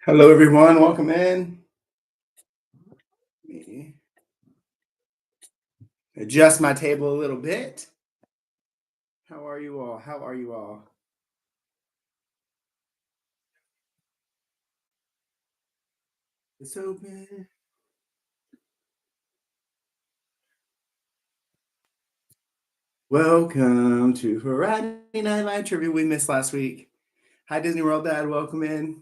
Hello, everyone. Welcome in. Let me adjust my table a little bit. How are you all? How are you all? It's open. Welcome to Friday Night Live Trivia. We missed last week. Hi, Disney World Dad. Welcome in.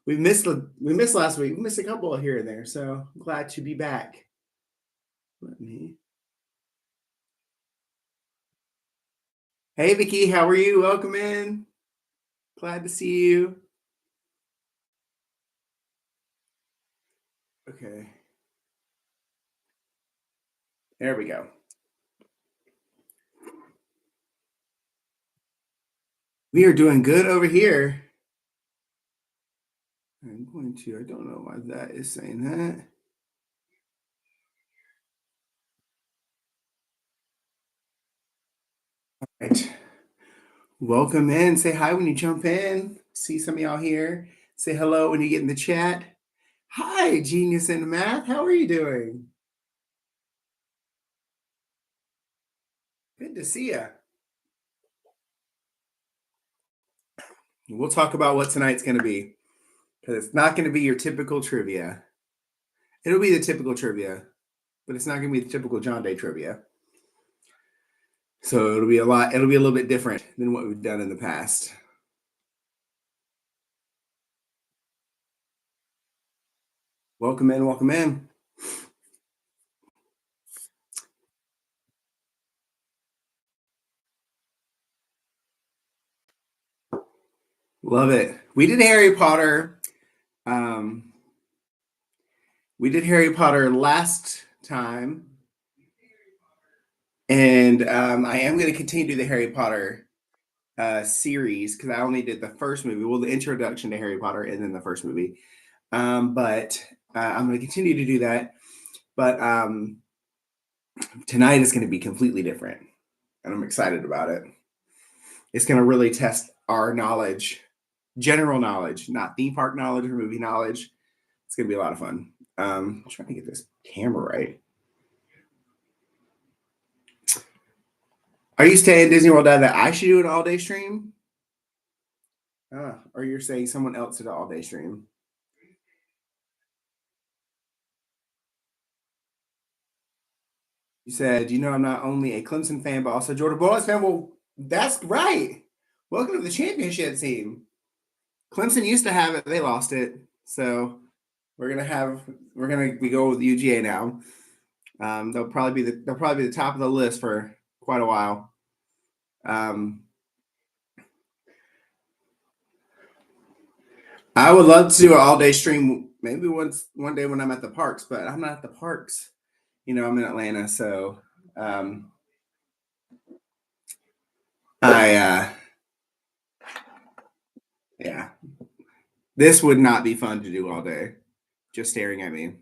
We missed last week. We missed a couple here and there, so I'm glad to be back. Let me. Hey, Vicky. How are you? Welcome in. Glad to see you. Okay. There we go. We are doing good over here. I don't know why that is saying that. All right. Welcome in. Say hi when you jump in. See some of y'all here. Say hello when you get in the chat. Hi, Genius in Math. How are you doing? Good to see you. We'll talk about what tonight's going to be because it's not going to be your typical trivia. It'll be the typical trivia, but it's not going to be the typical John Day trivia. So it'll be a little bit different than what we've done in the past. Welcome in, welcome in. Love it. We did Harry Potter. We did Harry Potter last time. And I am going to continue to do the Harry Potter series because I only did the first movie. Well, the introduction to Harry Potter and then the first movie. But I'm going to continue to do that. But tonight is going to be completely different. And I'm excited about it. It's going to really test our knowledge, general knowledge, not theme park knowledge or movie knowledge. It's going to be a lot of fun. I'm trying to get this camera right. Are you saying, Disney World Dad, that I should do an all-day stream? Or you're saying someone else did an all-day stream? You said, I'm not only a Clemson fan, but also a Georgia Bulldogs fan. Well, that's right. Welcome to the championship team. Clemson used to have it. They lost it. So we're going to go with UGA now. They'll probably be the top of the list for quite a while. I would love to do an all-day stream maybe one day when I'm at the parks, but I'm not at the parks. I'm in Atlanta, so yeah. This would not be fun to do all day, just staring at me.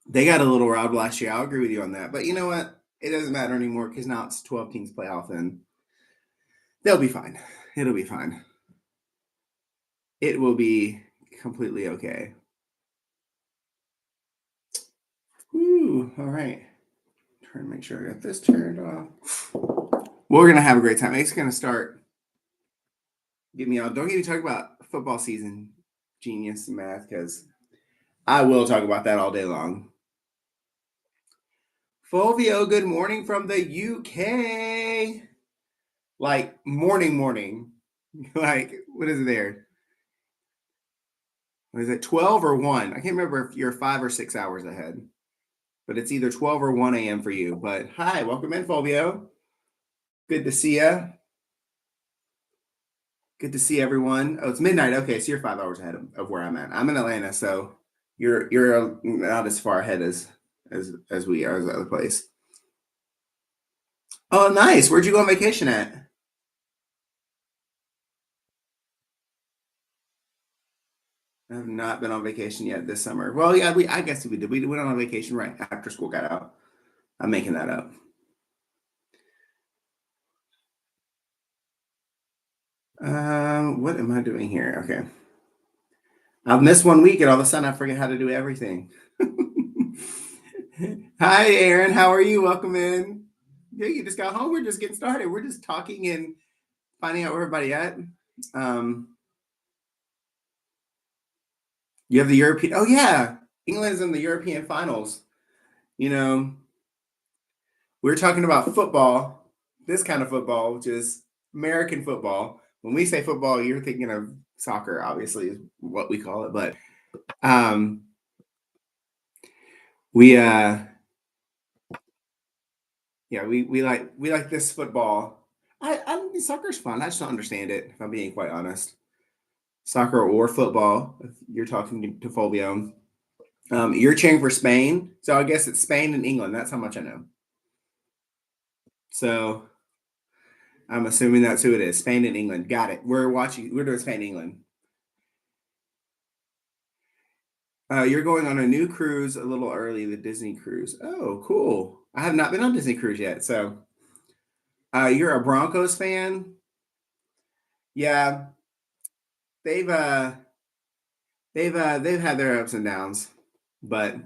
They got a little robbed last year. I'll agree with you on that. But you know what? It doesn't matter anymore because now it's 12 teams playoff and they'll be fine. It'll be fine. It will be completely okay. Ooh, all right. Trying to make sure I got this turned off. We're going to have a great time. It's going to start. Don't get me talking about football season, Genius Math, because I will talk about that all day long. Fulvio, good morning from the UK. Like morning. Like, what is it there? What is it, 12 or 1? I can't remember if you're 5 or 6 hours ahead. But it's either 12 or 1 a.m. for you. But hi, welcome in, Fulvio. Good to see you. Good to see everyone. Oh, it's midnight. Okay, so you're 5 hours ahead of where I'm at. I'm in Atlanta, so you're not as far ahead as we are as the other place. Oh, nice. Where'd you go on vacation at? I have not been on vacation yet this summer. Well, yeah, I guess we did. We went on vacation right after school got out. I'm making that up. What am I doing here? Okay. I've missed 1 week and all of a sudden I forget how to do everything. Hi, Aaron. How are you? Welcome in. Yeah, you just got home. We're just getting started. We're just talking and finding out where everybody at. Um, you have the European. Oh yeah, England's in the European finals. You know, we're talking about football. This kind of football, which is American football. When we say football, you're thinking of soccer. Obviously, is what we call it. But um, we yeah, we like this football. I mean, soccer's fun. I just don't understand it, if I'm being quite honest. Soccer or football, if you're talking to Fulvio. You're cheering for Spain, so I guess it's Spain and England. That's how much I know. So I'm assuming that's who it is. Spain and England. Got it. We're watching. We're doing Spain, England. You're going on a new cruise a little early, the Disney cruise. Oh, cool. I have not been on Disney cruise yet. So you're a Broncos fan. Yeah, they've uh they've had their ups and downs, but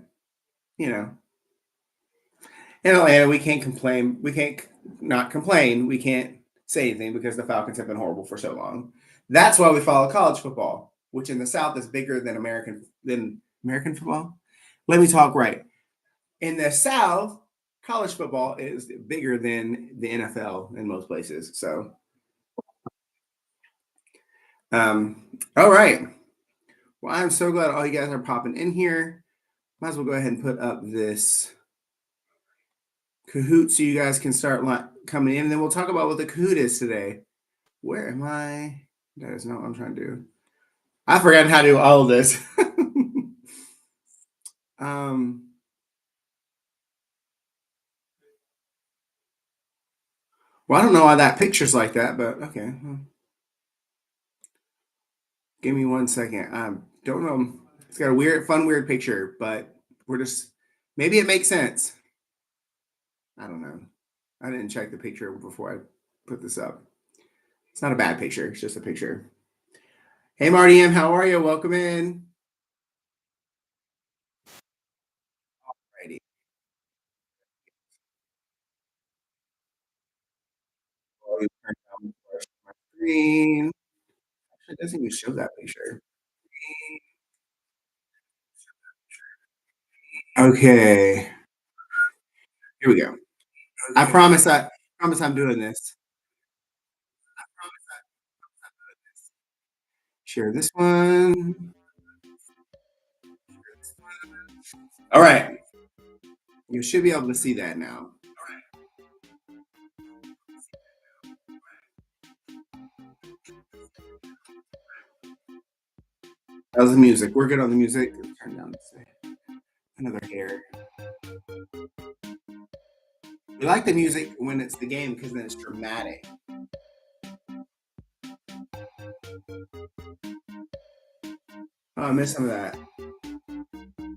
you know, in Atlanta we can't complain. We can't not complain. We can't say anything because the Falcons have been horrible for so long. That's why we follow college football, which in the South is bigger than American football. Let me talk right. In the South, college football is bigger than the NFL in most places. So, all right. Well, I'm so glad all you guys are popping in here. Might as well go ahead and put up this Kahoot so you guys can start coming in. And then we'll talk about what the Kahoot is today. Where am I? That is not what I'm trying to do. I forgot how to do all of this. um, well, I don't know why that picture's like that, but okay. Give me 1 second. I don't know. It's got a weird, fun, weird picture, but we're just maybe it makes sense. I don't know. I didn't check the picture before I put this up. It's not a bad picture. It's just a picture. Hey, Marty M, how are you? Welcome in. Alrighty. Volume turned down my screen. It doesn't even show that picture. Okay, here we go. I promise. I promise I'm doing this. Share this one. All right. You should be able to see that now. That was the music. We're good on the music. Turn down this. Another hair. We like the music when it's the game because then it's dramatic. Oh, I missed some of that.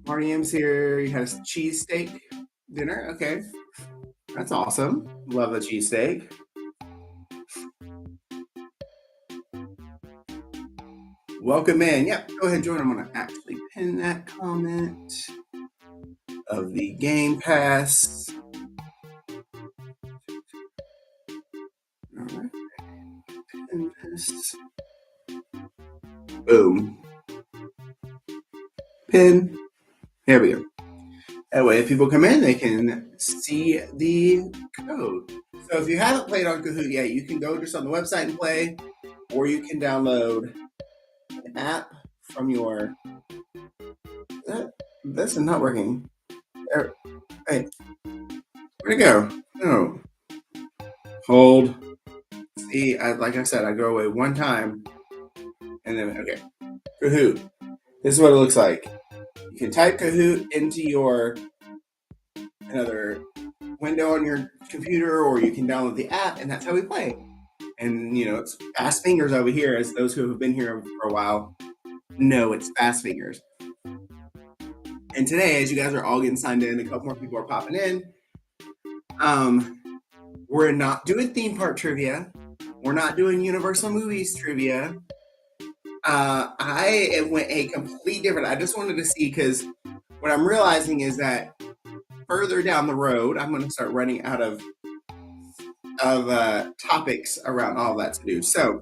Marty M's here. You had a cheesesteak dinner. Okay. That's awesome. Love a cheesesteak. Welcome in. Yep. Go ahead and join. I'm going to actually pin that comment of the Game Pass. All right. Pin this. Boom. Pin. There we go. That way, if people come in, they can see the code. So if you haven't played on Kahoot yet, you can go just on the website and play, or you can download an app from your. This is not working. There, hey, where'd it go? No. Hold. See, like I said, I go away one time, and then okay. Kahoot. This is what it looks like. You can type Kahoot into your another window on your computer, or you can download the app, and that's how we play. And it's fast fingers over here, as those who have been here for a while know it's fast fingers. And today, as you guys are all getting signed in, a couple more people are popping in. We're not doing theme park trivia. We're not doing Universal Movies trivia. Went a complete different. I just wanted to see because what I'm realizing is that further down the road, I'm going to start running out of topics around all that to do. So,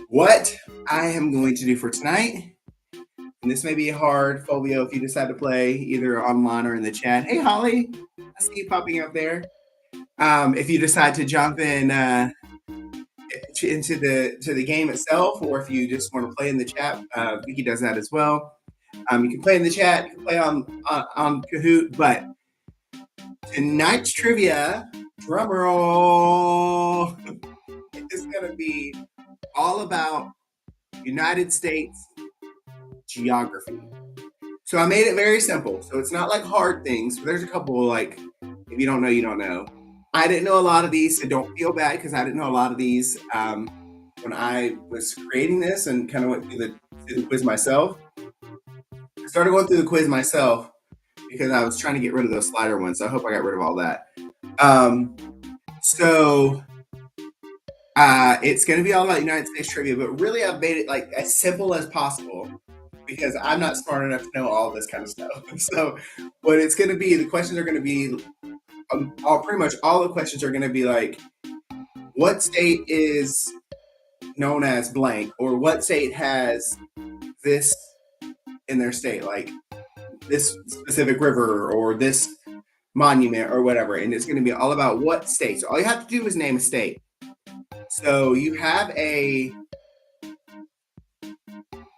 what I am going to do for tonight, and this may be hard, Fulvio, if you decide to play either online or in the chat. Hey, Holly, I see you popping up there. If you decide to jump in into the game itself, or if you just want to play in the chat, Vicky does that as well. You can play in the chat, you can play on Kahoot, but tonight's trivia, drum roll, is going to be all about United States geography. So I made it very simple. So it's not like hard things. But there's a couple like, if you don't know, you don't know. I didn't know a lot of these, so don't feel bad because I didn't know a lot of these when I was creating this and kind of went through the quiz myself. I started going through the quiz myself because I was trying to get rid of those slider ones. So I hope I got rid of all that. It's going to be all about United States trivia, but really I've made it like as simple as possible because I'm not smart enough to know all this kind of stuff. So what it's going to be, the questions are going to be, pretty much all the questions are going to be like, what state is known as blank, or what state has this in their state, like this specific river or this monument or whatever. And it's going to be all about what state. So all you have to do is name a state. So you have a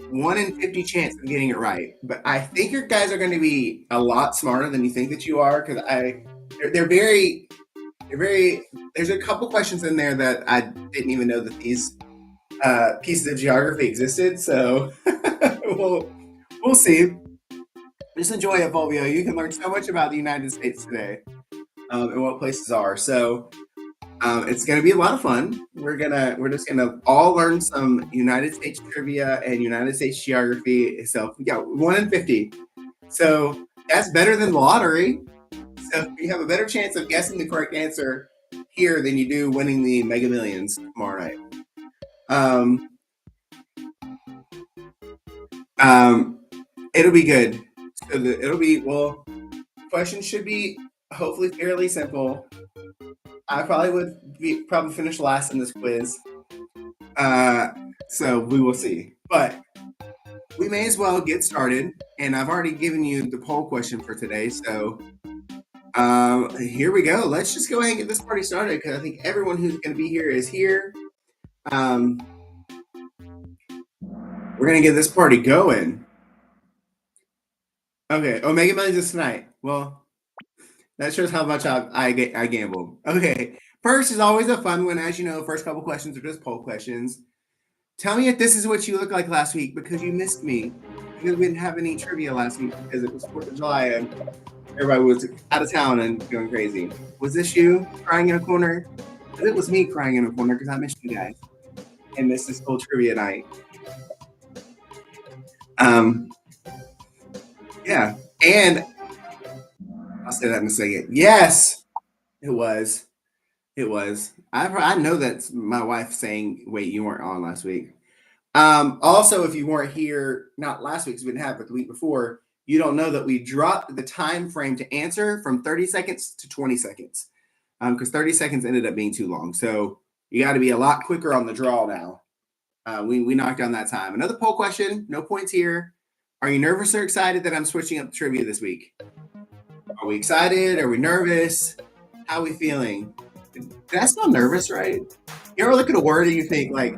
1 in 50 chance of getting it right. But I think your guys are going to be a lot smarter than you think that you are, because they're very, there's a couple questions in there that I didn't even know that these pieces of geography existed. So we'll see. Just enjoy it, Fulvio. You can learn so much about the United States today and what places are. So it's going to be a lot of fun. We're just gonna all learn some United States trivia and United States geography. So yeah, 1 in 50. So that's better than the lottery. So you have a better chance of guessing the correct answer here than you do winning the Mega Millions tomorrow night. It'll be good. So questions should be hopefully fairly simple. I probably would finish last in this quiz. So we will see. But we may as well get started. And I've already given you the poll question for today. So here we go. Let's just go ahead and get this party started because I think everyone who's going to be here is here. We're going to get this party going. Okay. Mega Millions is tonight. Well, that shows how much I gambled. Okay. First is always a fun one. As you know, first couple questions are just poll questions. Tell me if this is what you looked like last week because you missed me. Because we didn't have any trivia last week because it was 4th of July and everybody was out of town and going crazy. Was this you crying in a corner? It was me crying in a corner because I missed you guys and missed this whole trivia night. Yeah. And I'll say that in a second. Yes, it was. It was. I know that's my wife saying, wait, you weren't on last week. Also, if you weren't here, not last week, because we didn't have it the week before, you don't know that we dropped the time frame to answer from 30 seconds to 20 seconds because 30 seconds ended up being too long. So you got to be a lot quicker on the draw now. We knocked down that time. Another poll question, no points here. Are you nervous or excited that I'm switching up the trivia this week? Are we excited? Are we nervous? How are we feeling? Did I smell nervous, right? You ever look at a word and you think like,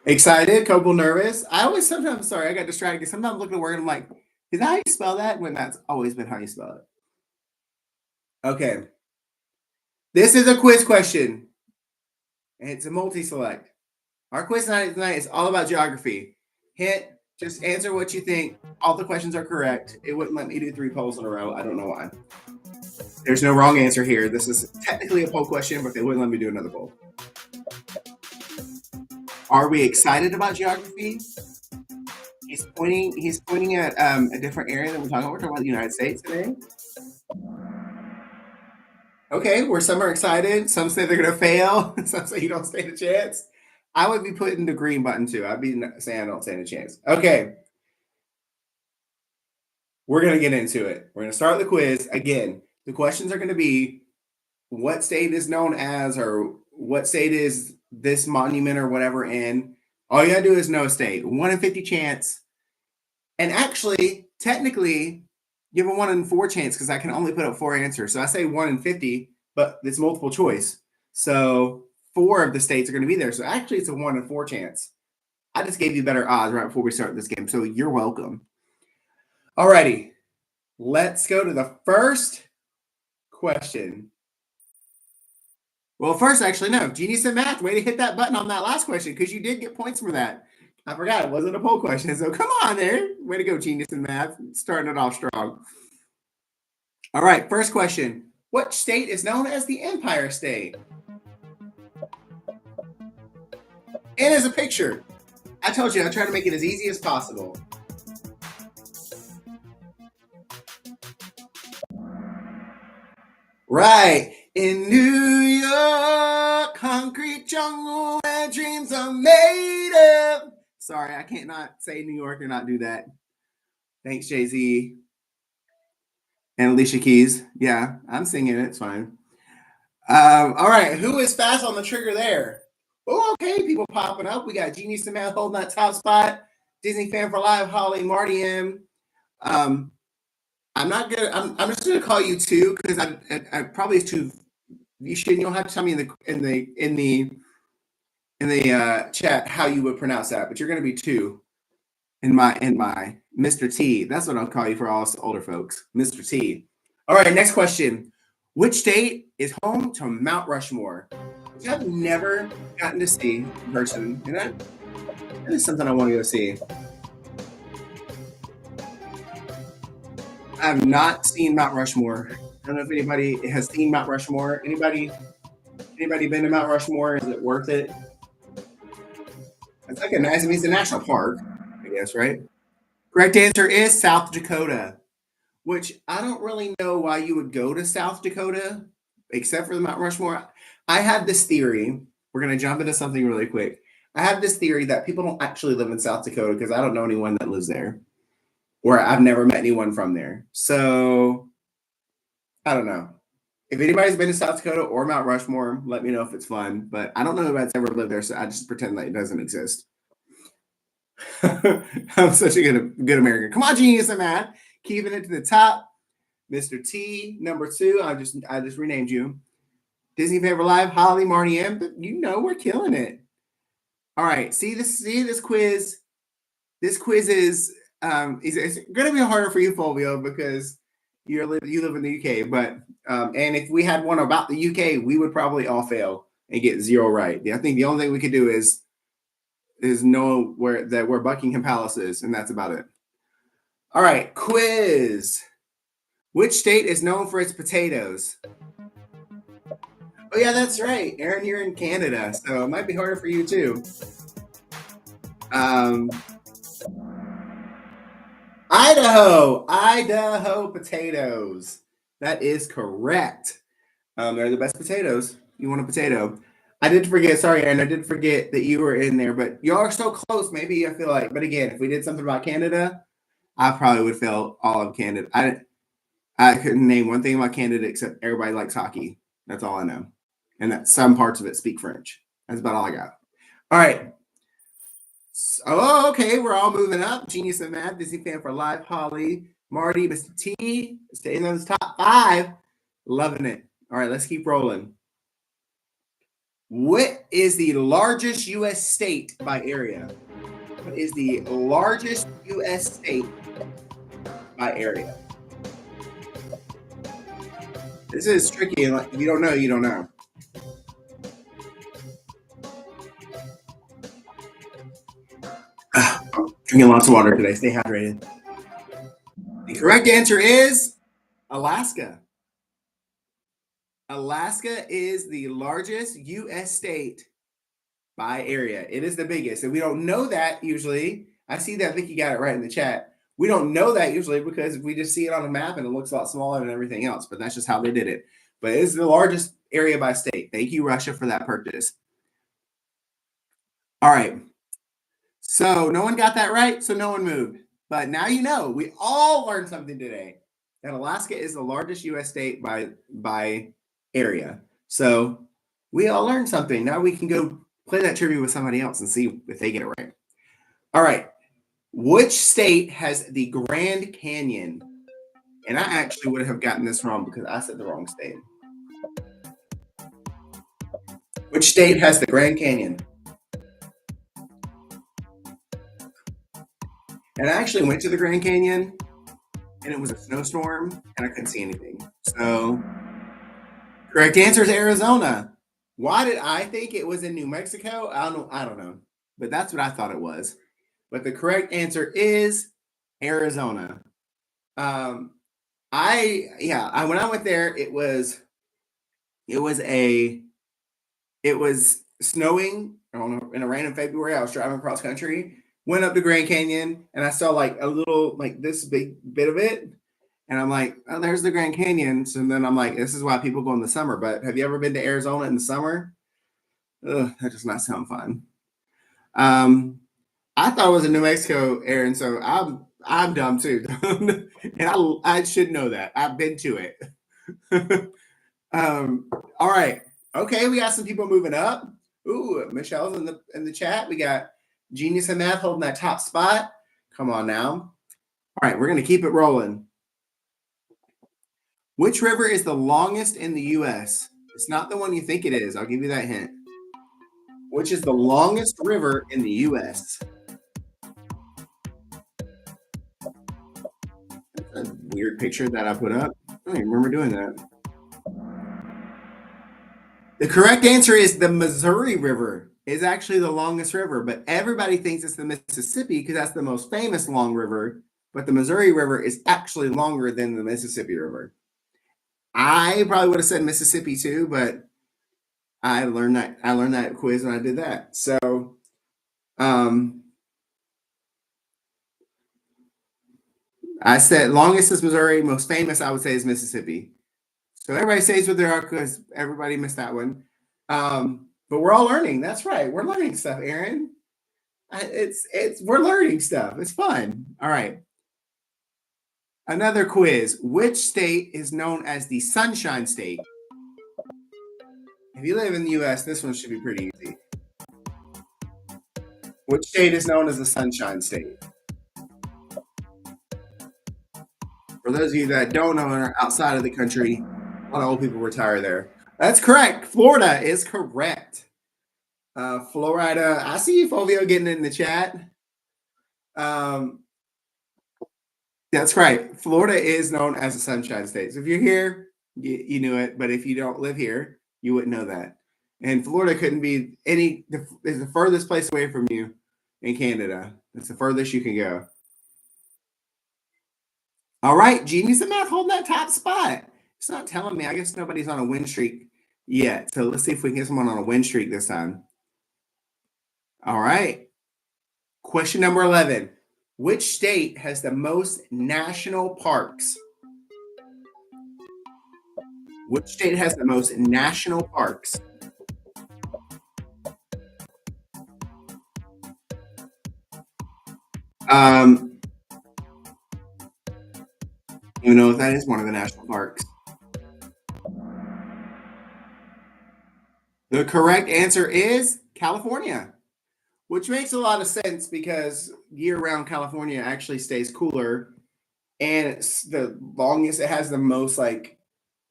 excited, couple nervous. I got distracted because sometimes I look at a word and I'm like, is that how you spell that? When that's always been how you spell it. Okay. This is a quiz question. And it's a multi-select. Our quiz tonight is all about geography. Just answer what you think. All the questions are correct. It wouldn't let me do 3 polls in a row. I don't know why. There's no wrong answer here. This is technically a poll question, but they wouldn't let me do another poll. Are we excited about geography? He's pointing at a different area than we're talking about. We're talking about the United States today. Okay, where some are excited, some say they're gonna fail, some say you don't stand a chance. I would be putting the green button too. I'd be saying I don't stand a chance. Okay, we're gonna get into it. We're gonna start the quiz again. The questions are gonna be what state is known as, or what state is this monument or whatever in. All you gotta do is know a state. 1 in 50 chance. And actually, technically, you have a 1 in 4 chance because I can only put up 4 answers. So I say 1 in 50, but it's multiple choice. So 4 of the states are going to be there. So actually, it's a 1 in 4 chance. I just gave you better odds right before we start this game. So you're welcome. Alrighty, let's go to the first question. Well, first, actually, no. Genius in math. Way to hit that button on that last question because you did get points for that. I forgot it wasn't a poll question. So come on there. Way to go, genius in math. Starting it off strong. All right, first question. What state is known as the Empire State? And as a picture. I told you I try to make it as easy as possible. Right. In New York, concrete jungle where dreams are made of. Sorry, I can't not say New York and not do that. Thanks, Jay-Z. And Alicia Keys. Yeah, I'm singing it. It's fine. All right. Who is fast on the trigger there? Oh, okay. People popping up. We got Genius in Math holding that top spot. Disney Fan for Life, Holly, Marty M. I'm not gonna. I'm just gonna call you two because I probably too. You don't have to tell me in the chat how you would pronounce that, but you're gonna be two in my Mr. T. That's what I'll call you for all us older folks, Mr. T. All right, next question. Which state is home to Mount Rushmore? Which I've never gotten to see in person, and that is something I want to go see. I have not seen Mount Rushmore. I don't know if anybody has seen Mount Rushmore. Anybody been to Mount Rushmore? Is it worth it? It's like a nice. I mean, it's a national park, I guess, right? Correct answer is South Dakota, which I don't really know why you would go to South Dakota, except for the Mount Rushmore. I have this theory. We're gonna jump into something really quick. I have this theory that people don't actually live in South Dakota because I don't know anyone that lives there, or I've never met anyone from there. So I don't know. If anybody's been to South Dakota or Mount Rushmore, let me know if it's fun. But I don't know if that's ever lived there, so I just pretend that it doesn't exist. I'm such a good American. Come on, genius and math. Keeping it to the top. Mr. T, number 2. I just renamed you. Disney Fan for Life, Holly, Marty M. But we're killing it. All right. See this quiz. This quiz is it's gonna be harder for you, Fulvio, because you live in the UK. But and if we had one about the UK, we would probably all fail and get 0 right. I think the only thing we could do is know where Buckingham Palace is, and that's about it. All right, quiz. Which state is known for its potatoes? Oh yeah, that's right, Aaron. You're in Canada, so it might be harder for you too. Idaho potatoes. That is correct. They're the best potatoes. You want a potato? I did forget. Sorry, Aaron. I did forget that you were in there, but y'all are so close. Maybe I feel like, but again, if we did something about Canada, I probably would fail all of Canada. I couldn't name one thing about Canada except everybody likes hockey. That's all I know, and that some parts of it speak French. That's about all I got. All right. Oh, okay. We're all moving up. Genius in Math, Disney Fan for Life, Holly, Marty, Mr. T, staying in those top 5. Loving it. All right, let's keep rolling. What is the largest U.S. state by area? What is the largest U.S. state by area? This is tricky. If you don't know, you don't know. Drinking lots of water today. Stay hydrated. The correct answer is Alaska. Alaska is the largest U.S. state by area. It is the biggest. And we don't know that usually. I see that. I think you got it right in the chat. We don't know that usually because we just see it on the map and it looks a lot smaller than everything else. But that's just how they did it. but it is the largest area by state. Thank you, Russia, for that purchase. All right. So no one got that right, so no one moved. But now you know, we all learned something today. That Alaska is the largest U.S. state by area. So we all learned something. Now we can go play that trivia with somebody else and see if they get it right. All right. Which state has the Grand Canyon? And I actually would have gotten this wrong because I said the wrong state. Which state has the Grand Canyon? And I actually went to the Grand Canyon and it was a snowstorm and I couldn't see anything. So, correct answer is Arizona. Why did I think it was in New Mexico? I don't know. But that's what I thought it was. But the correct answer is Arizona. When I went there, it was snowing in a random February. I was driving across country, went up to Grand Canyon, and I saw like a little, like this big bit of it. And I'm like, oh, there's the Grand Canyon. So then I'm like, this is why people go in the summer. But have you ever been to Arizona in the summer? Ugh, that does not sound fun. I thought it was in New Mexico, Aaron. So I'm dumb too, and I should know that. I've been to it. All right. Okay, we got some people moving up. Ooh, Michelle's in the chat. We got Genius in Math holding that top spot. Come on now. All right, we're gonna keep it rolling. Which river is the longest in the U.S.? It's not the one you think it is. I'll give you that hint. Which is the longest river in the U.S.? That's a weird picture that I put up. I don't even remember doing that. The correct answer is the Missouri River is actually the longest river, but everybody thinks it's the Mississippi because that's the most famous long river. But the Missouri River is actually longer than the Mississippi River. I probably would have said Mississippi too, but I learned that quiz when I did that. So, I said longest is Missouri, most famous I would say is Mississippi. So everybody stays with their because everybody missed that one. But we're all learning. That's right. We're learning stuff, Aaron. We're learning stuff. It's fun. All right. Another quiz. Which state is known as the Sunshine State? If you live in the US, this one should be pretty easy. Which state is known as the Sunshine State? For those of you that don't know and are outside of the country, a lot of old people retire there. That's correct. Florida is correct. Florida. I see you, Fulvio, getting in the chat. That's right. Florida is known as the Sunshine State. So if you're here, you knew it. But if you don't live here, you wouldn't know that. And Florida couldn't be is the furthest place away from you in Canada. It's the furthest you can go. All right, Genius in Math holding that top spot. It's not telling me. I guess nobody's on a win streak yet. So let's see if we can get someone on a win streak this time. All right. Question number 11. Which state has the most national parks? Which state has the most national parks? You know if that is one of the national parks. The correct answer is California, which makes a lot of sense because year-round California actually stays cooler, and it's the longest. It has the most like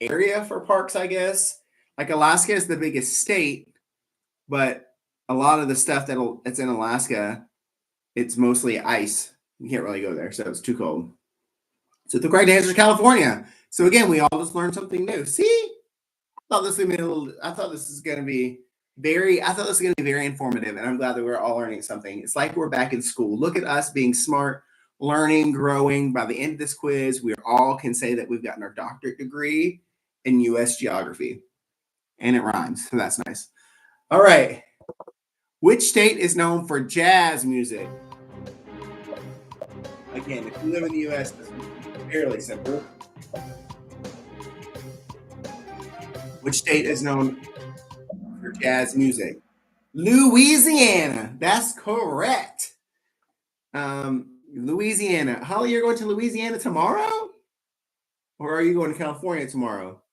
area for parks, I guess. Like Alaska is the biggest state, but a lot of the stuff that's in Alaska, it's mostly ice. You can't really go there, so it's too cold. So the correct answer is California. So again, we all just learned something new. See, I thought this was going to be very informative, and I'm glad that we're all learning something. It's like we're back in school. Look at us being smart, learning, growing. By the end of this quiz, we all can say that we've gotten our doctorate degree in U.S. geography, and it rhymes, so that's nice. All right. Which state is known for jazz music? Again, if you live in the U.S., this is fairly simple. Which state is known for jazz music? Louisiana. That's correct. Louisiana. Holly, you're going to Louisiana tomorrow? Or are you going to California tomorrow?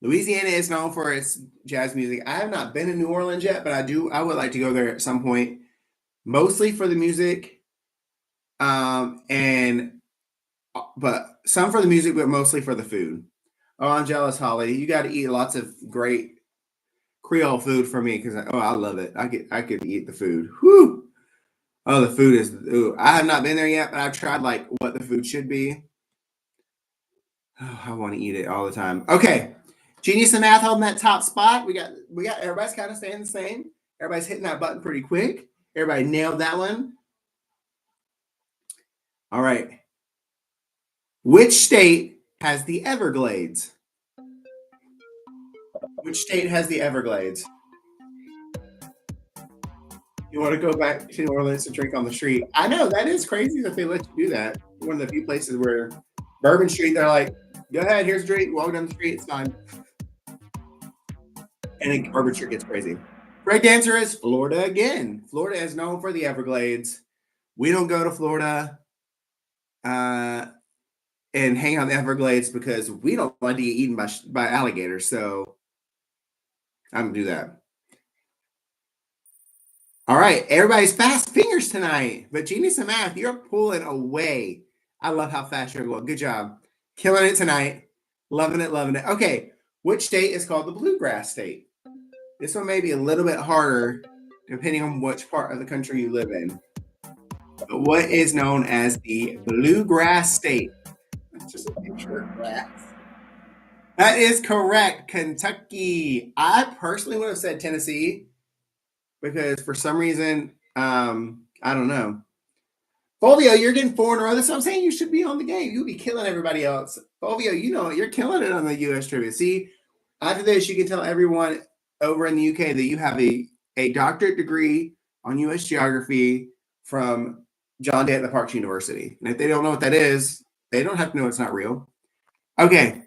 Louisiana is known for its jazz music. I have not been in New Orleans yet, but I would like to go there at some point, mostly for the music. But some for the music, but mostly for the food. Oh, I'm jealous, Holly. You got to eat lots of great Creole food for me because I love it. I could eat the food. Whew. Oh, the food is. Ooh, I have not been there yet, but I've tried like what the food should be. Oh, I want to eat it all the time. Okay, Genius of Math holding that top spot. We got everybody's kind of staying the same. Everybody's hitting that button pretty quick. Everybody nailed that one. All right. Which state has the Everglades? Which state has the Everglades? You want to go back to New Orleans to drink on the street? I know that is crazy that they let you do that. One of the few places where Bourbon Street, they're like, go ahead, here's a drink, walk down the street, it's fine. And then Bourbon Street gets crazy. Correct answer is Florida again. Florida is known for the Everglades. We don't go to Florida and hang out in the Everglades because we don't want to get eaten by alligators. So I'm going to do that. All right, everybody's fast fingers tonight. But Genius of Math, you're pulling away. I love how fast you're going. Good job. Killing it tonight. Loving it, loving it. Okay, which state is called the Bluegrass State? This one may be a little bit harder depending on which part of the country you live in. But what is known as the Bluegrass State? That's just a picture of grass. That is correct. Kentucky. I personally would have said Tennessee because for some reason, I don't know. Fulvio, you're getting 4 in a row. That's what I'm saying. You should be on the game. You'll be killing everybody else. Fulvio, you know you're killing it on the U.S. trivia. See, after this, you can tell everyone over in the UK that you have a doctorate degree on U.S. geography from John Day at the Parks University. And if they don't know what that is, they don't have to know it's not real. Okay.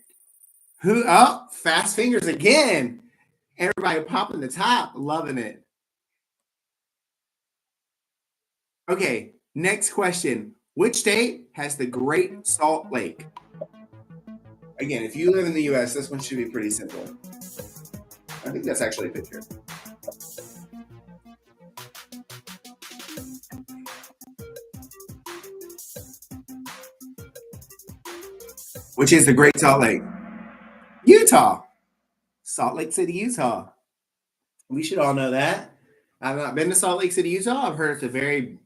Fast fingers again. Everybody popping the top. Loving it. Okay. Next question. Which state has the Great Salt Lake? Again, if you live in the U.S., this one should be pretty simple. I think that's actually a picture. Which is the Great Salt Lake? Utah. Salt Lake City, Utah. We should all know that. I've not been to Salt Lake City, Utah. I've heard it's a very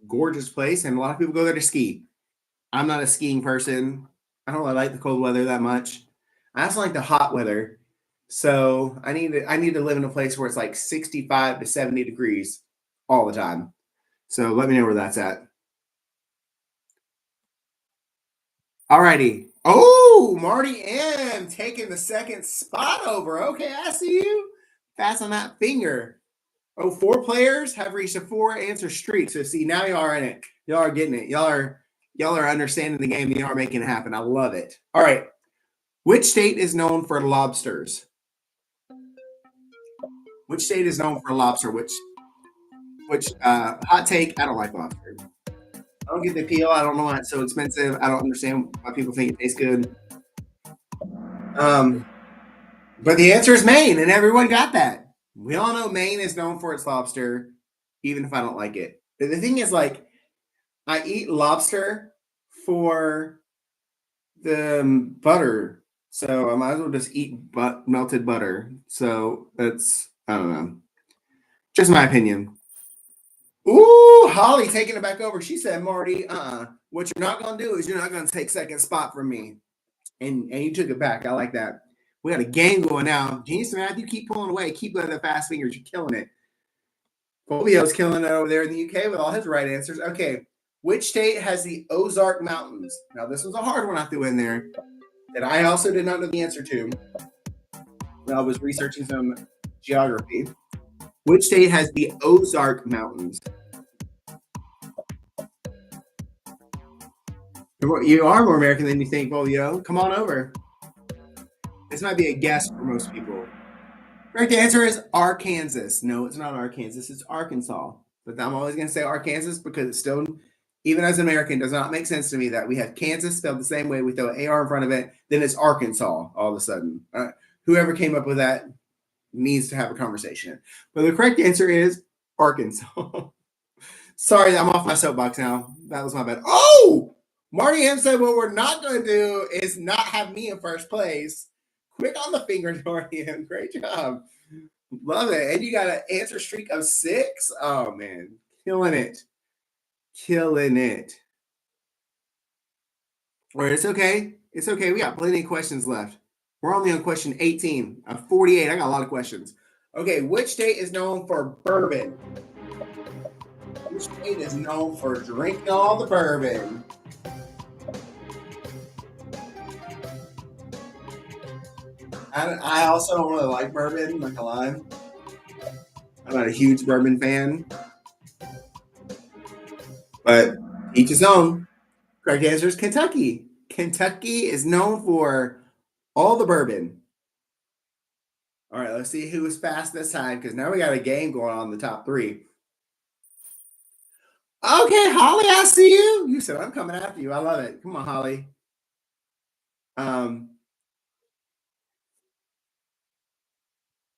gorgeous place, and a lot of people go there to ski. I'm not a skiing person. I don't really like the cold weather that much. I also like the hot weather. So I need to live in a place where it's like 65 to 70 degrees all the time. So let me know where that's at. Alrighty. Oh, Marty M taking the second spot over. Okay, I see you. Fast on that finger. Oh, 4 players have reached a 4-answer streak. So see, now y'all are in it. Y'all are getting it. Y'all are understanding the game. Y'all are making it happen. I love it. All right. Which state is known for lobsters? Which state is known for lobster? Which hot take? I don't like lobster. I don't get the appeal. I don't know why it's so expensive. I don't understand why people think it tastes good. But the answer is Maine, and everyone got that. We all know Maine is known for its lobster, even if I don't like it. The thing is, like, I eat lobster for the butter, so I might as well just eat melted butter. So that's, I don't know. Just my opinion. Ooh, Holly taking it back over. She said, Marty, what you're not going to do is you're not going to take second spot from me. And you took it back. I like that. We got a game going now. Genius and Math, you keep pulling away. Keep letting the fast fingers. You're killing it. Fulvio's killing it over there in the UK with all his right answers. Okay. Which state has the Ozark Mountains? Now, this was a hard one I threw in there that I also did not know the answer to when I was researching some geography. Which state has the Ozark Mountains? You are more American than you think, Fulvio. Come on over. This might be a guess for most people. Correct answer is Arkansas. No, it's not Arkansas. It's Arkansas. But I'm always going to say Arkansas because it's still, even as an American, does not make sense to me that we have Kansas spelled the same way. We throw an AR in front of it. Then it's Arkansas all of a sudden. Whoever came up with that needs to have a conversation. But the correct answer is Arkansas. Sorry, I'm off my soapbox now. That was my bad. Oh, Marty M said what we're not going to do is not have me in first place. Quick on the finger, Marty M. Great job. Love it. And you got an answer streak of 6. Oh, man. Killing it. Killing it. All right, it's okay. It's okay. We got plenty of questions left. We're only on question 18 of 48. I got a lot of questions. Okay, which state is known for bourbon? Which state is known for drinking all the bourbon? I also don't really like bourbon, not gonna lie. I'm not a huge bourbon fan. But each his own. Correct answer is Kentucky. Kentucky is known for all the bourbon. All right, let's see who is fast this time because now we got a game going on in the top 3. Okay, Holly, I see you. You said I'm coming after you. I love it. Come on, Holly.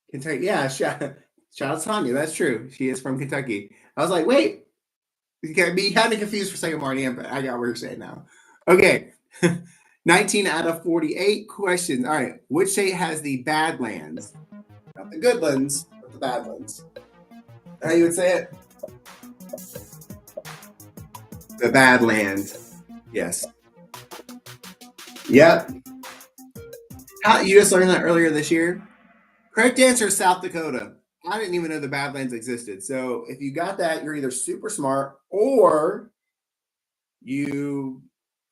Kentucky, yeah, shout out Tanya. That's true. She is from Kentucky. I was like, wait, you had me confused for a second, Marty, but I got what you're saying now. Okay, 19 out of 48 questions. All right, which state has the Badlands? Not the good ones, but the Badlands. How you would say it? The Badlands. Yes. Yep. You just learned that earlier this year? Correct answer is South Dakota. I didn't even know the Badlands existed. So if you got that, you're either super smart or you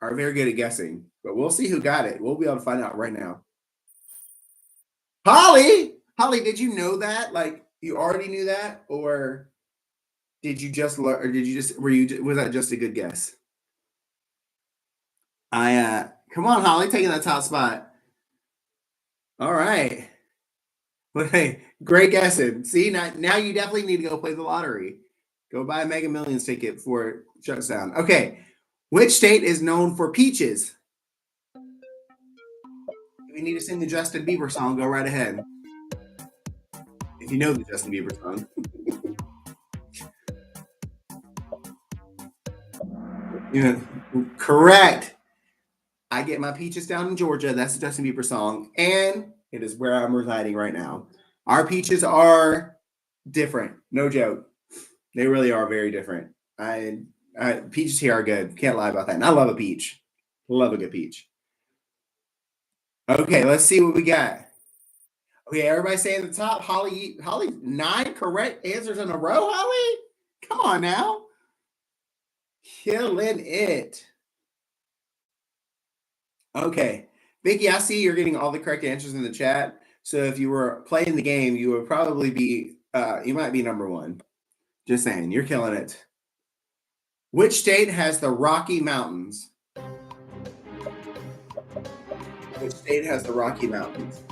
are very good at guessing. But we'll see who got it. We'll be able to find out right now. Holly, did you know that? Like you already knew that, or did you just learn? Or did you just was that just a good guess? Come on, Holly, taking that top spot. All right. But hey, great guessing. See, now you definitely need to go play the lottery. Go buy a Mega Millions ticket before it shuts down. Okay. Which state is known for peaches? If you need to sing the Justin Bieber song, go right ahead. If you know the Justin Bieber song. Yeah, correct. I get my peaches down in Georgia. That's the Justin Bieber song. And it is where I'm residing right now. Our peaches are different. No joke. They really are very different. Peaches here are good. Can't lie about that. And I love a peach. Love a good peach. Okay, let's see what we got. Okay, everybody stay in the top. Holly, 9 correct answers in a row, Holly? Come on now. Killing it. Okay. Vicky, I see you're getting all the correct answers in the chat. So if you were playing the game, you would probably be, you might be number 1. Just saying, you're killing it. Which state has the Rocky Mountains? Which state has the Rocky Mountains?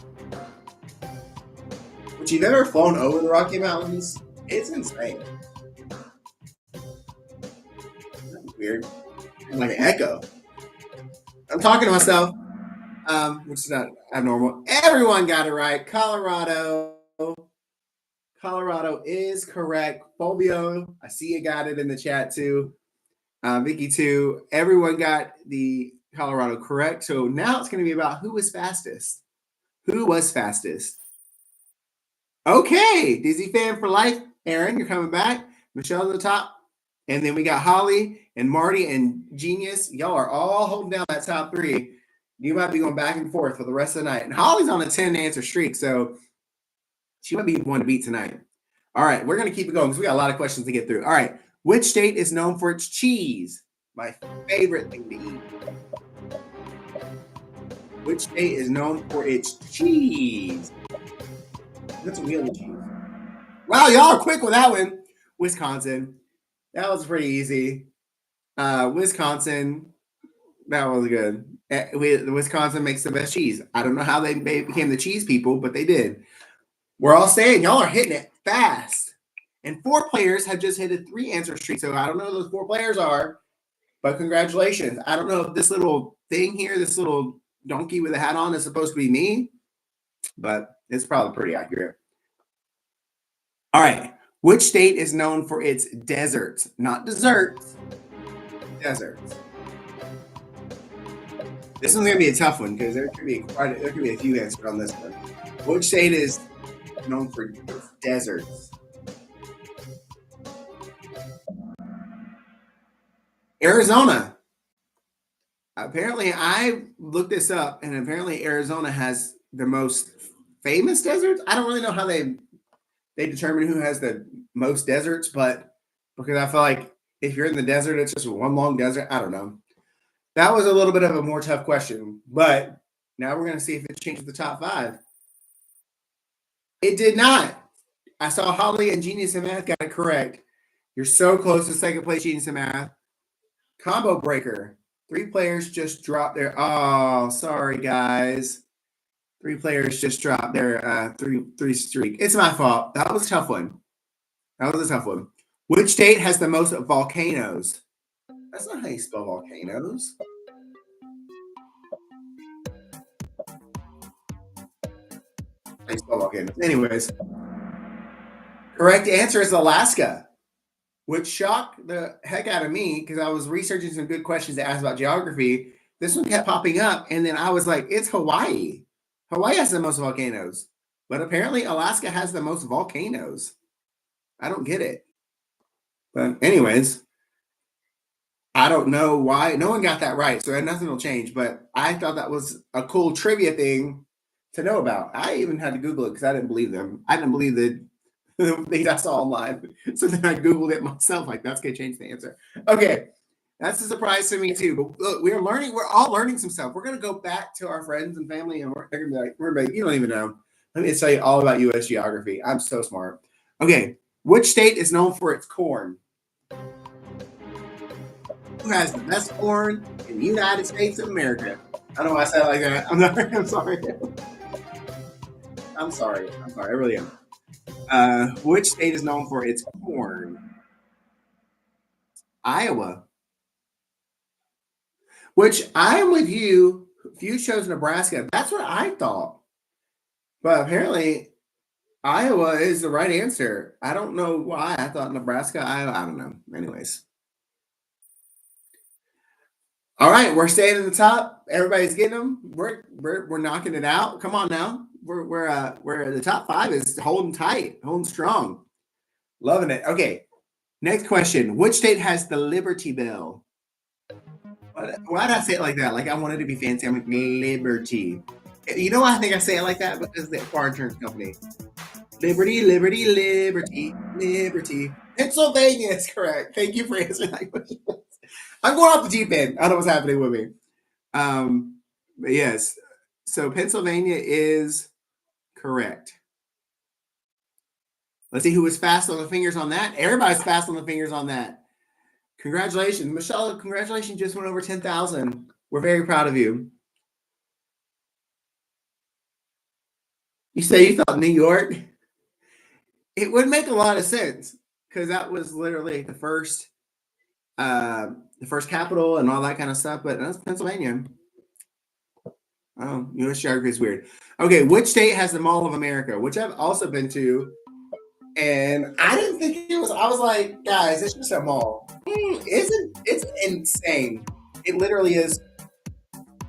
But you've ever flown over the Rocky Mountains? It's insane. That's weird. I'm like an echo. I'm talking to myself, which is not abnormal. Everyone got it right. Colorado. Colorado is correct. Fulvio, I see you got it in the chat too. Vicky too. Everyone got the Colorado correct. So now it's going to be about who was fastest. Who was fastest? Okay, Disney fan for life. Aaron, you're coming back. Michelle at the top. And then we got Holly and Marty and Genius. Y'all are all holding down that top 3. You might be going back and forth for the rest of the night. And Holly's on a 10 answer streak, so she might be one to beat tonight. All right, we're going to keep it going because we got a lot of questions to get through. All right, which state is known for its cheese? My favorite thing to eat. Which state is known for its cheese? That's a wheel of cheese. Wow, y'all are quick with that one. Wisconsin. That was pretty easy. Wisconsin. That was good. Wisconsin makes the best cheese. I don't know how they became the cheese people, but they did. We're all saying y'all are hitting it fast. And 4 players have just hit a 3-answer streak. So I don't know who those 4 players are, but congratulations. I don't know if this little thing here, this little donkey with a hat on is supposed to be me, but it's probably pretty accurate. All right. Which state is known for its deserts? Not desserts, deserts. This one's gonna be a tough one because there could be a few answers on this one. Which state is known for its deserts? Arizona. Apparently, I looked this up, and apparently Arizona has the most famous deserts. I don't really know how they determine who has the most deserts, but because I feel like if you're in the desert, it's just one long desert. I don't know. That was a little bit of a more tough question, but now we're going to see if it changes the top 5. It did not. I saw Holly and Genius in Math got it correct. You're so close to second place, Genius in Math. Combo breaker. 3 players just dropped their. Oh, sorry, guys. 3 players just dropped their three streak. It's my fault. That was a tough one. Which state has the most volcanoes? That's not how you spell volcanoes. How you spell volcanoes. Anyways, correct answer is Alaska, which shocked the heck out of me because I was researching some good questions to ask about geography. This one kept popping up, and then I was like, it's Hawaii. Hawaii has the most volcanoes, but apparently Alaska has the most volcanoes. I don't get it. But anyways, I don't know why. No one got that right, so nothing will change. But I thought that was a cool trivia thing to know about. I even had to Google it because I didn't believe them. I didn't believe the things I saw online. So then I Googled it myself. Like, that's going to change the answer. Okay. That's a surprise to me too. But look, we're all learning some stuff. We're going to go back to our friends and family, and they're going to be like, you don't even know. Let me tell you all about U.S. geography. I'm so smart. Okay. Which state is known for its corn? Who has the best corn in the United States of America? I don't know why I said it like that. I'm sorry. I'm sorry. I really am. Which state is known for its corn? Iowa. Which I am with you. If you chose Nebraska, that's what I thought. But apparently, Iowa is the right answer. I don't know why I thought Nebraska. I don't know. Anyways. All right, we're staying at the top. Everybody's getting them. We're knocking it out. Come on now. We're the top 5 is holding tight, holding strong. Loving it. Okay. Next question. Which state has the Liberty Bell? Why did I say it like that? Like I wanted to be fancy. I'm like Liberty. You know why I think I say it like that? Because the car insurance company. Liberty, Liberty, Liberty, Liberty. Pennsylvania is correct. Thank you for answering that question. I'm going off the deep end. I don't know what's happening with me. But yes. So Pennsylvania is correct. Let's see who was fast on the fingers on that. Everybody's fast on the fingers on that. Congratulations. Michelle, congratulations. Just went over 10,000. We're very proud of you. You say you thought New York? It would make a lot of sense because that was literally the first capital and all that kind of stuff, but that's Pennsylvania. Oh, U.S. geography is weird. Okay, which state has the Mall of America? Which I've also been to, and I didn't think it was. I was like, guys, it's just a mall. It's insane. It literally is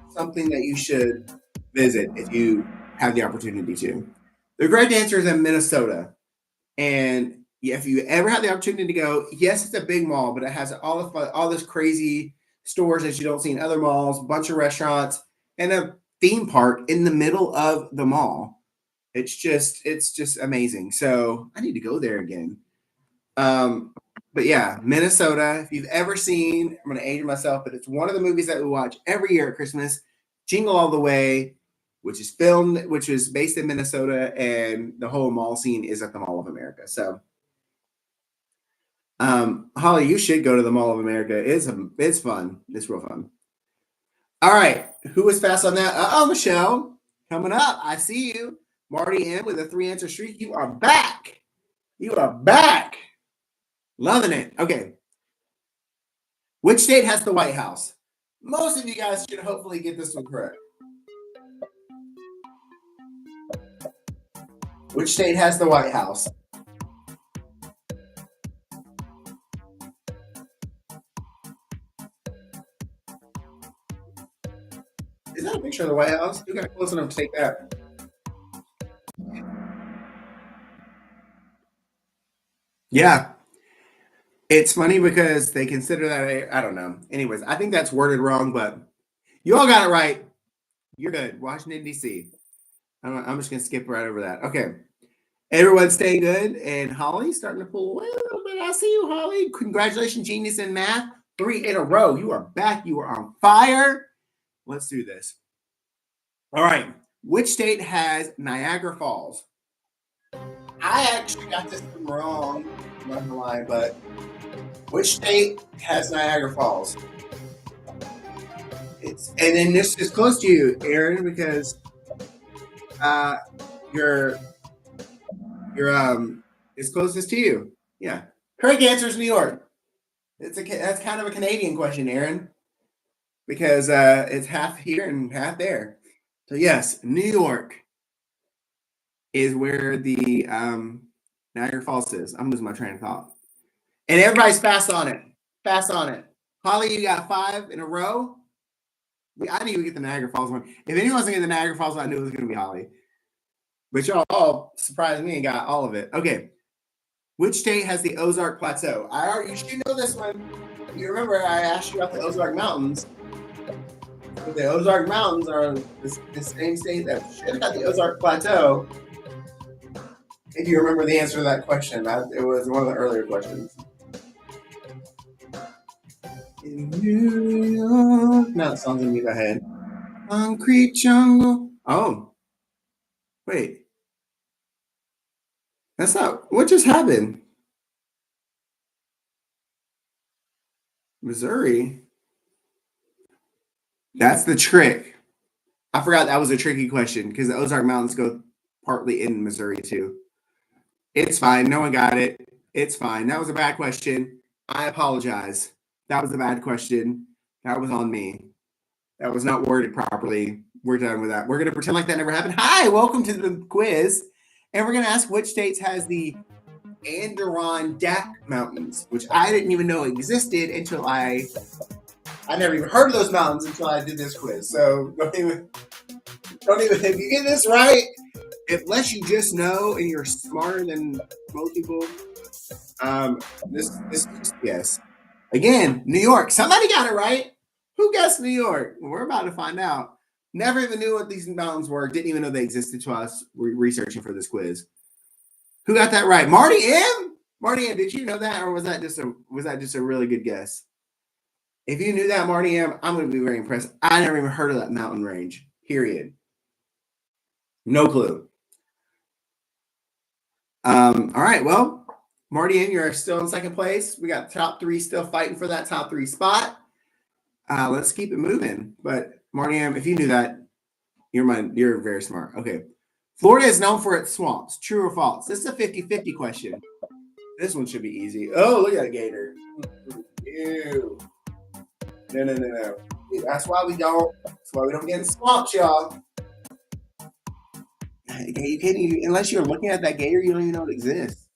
something that you should visit if you have the opportunity to. The correct answer is in Minnesota, and if you ever have the opportunity to go, yes, it's a big mall, but it has all this crazy stores that you don't see in other malls, a bunch of restaurants, and a theme park in the middle of the mall. It's just amazing. So I need to go there again. But yeah, Minnesota. If you've ever seen, I'm going to age myself, but it's one of the movies that we watch every year at Christmas, Jingle All the Way, which is based in Minnesota, and the whole mall scene is at the Mall of America. So, Holly, you should go to the Mall of America. It's fun. It's real fun. All right. Who was fast on that? Oh, Michelle. Coming up. I see you. Marty M with a 3-answer streak. You are back. You are back. Loving it. Okay. Which state has the White House? Most of you guys should hopefully get this one correct. Which state has the White House? Is that a picture of the White House? You got close enough to take that. Yeah. It's funny because they consider that I don't know. Anyways, I think that's worded wrong, but you all got it right. You're good. Washington, D.C. I'm just going to skip right over that. Okay. Everyone's staying good. And Holly starting to pull away a little bit. I see you, Holly. Congratulations, genius in math. 3 in a row. You are back. You are on fire. Let's do this. All right. Which state has Niagara Falls? I actually got this one wrong. I'm not gonna lie, but which state has Niagara Falls? And then this is close to you, Aaron, because you're it's closest to you. Yeah. Correct answer is New York. That's kind of a Canadian question, Aaron, because it's half here and half there. So yes, New York is where the Niagara Falls is. I'm losing my train of thought. And everybody's fast on it. Fast on it. Holly, you got 5 in a row. I didn't even get the Niagara Falls one. If anyone's gonna get the Niagara Falls one, I knew it was gonna be Holly. But y'all all surprised me and got all of it. Okay. Which state has the Ozark Plateau? You should know this one. You remember I asked you about the Ozark Mountains. The Ozark Mountains are the same state that should have got the Ozark Plateau. If you remember the answer to that question, it was one of the earlier questions. In New York. Now the song's in my head. Concrete jungle. Oh. Wait. That's not. What just happened? Missouri. That's the trick. I forgot that was a tricky question because the Ozark Mountains go partly in Missouri too. It's fine. No one got it. It's fine. That was a bad question. I apologize. That was a bad question. That was on me. That was not worded properly. We're done with that. We're going to pretend like that never happened. Hi, welcome to the quiz. And we're going to ask which states has the Adirondack Mountains, which I didn't even know existed until I never even heard of those mountains until I did this quiz. So don't even if you get this right, unless you just know and you're smarter than most people, this yes. Again, New York. Somebody got it right. Who guessed New York? We're about to find out. Never even knew what these mountains were. Didn't even know they existed until I was researching for this quiz. Who got that right? Marty M. Marty M. Did you know that, or was that just a really good guess? If you knew that, Marty M., I'm going to be very impressed. I never even heard of that mountain range. Period. No clue. All right. Well, Marty M., you're still in second place. We got top 3 still fighting for that top 3 spot. Let's keep it moving. But Marty M., if you knew that, you're very smart. Okay. Florida is known for its swamps. True or false? This is a 50-50 question. This one should be easy. Oh, look at that gator. Ew. No. That's why we don't get in swamps, y'all. Unless you're looking at that gator, you don't even know it exists.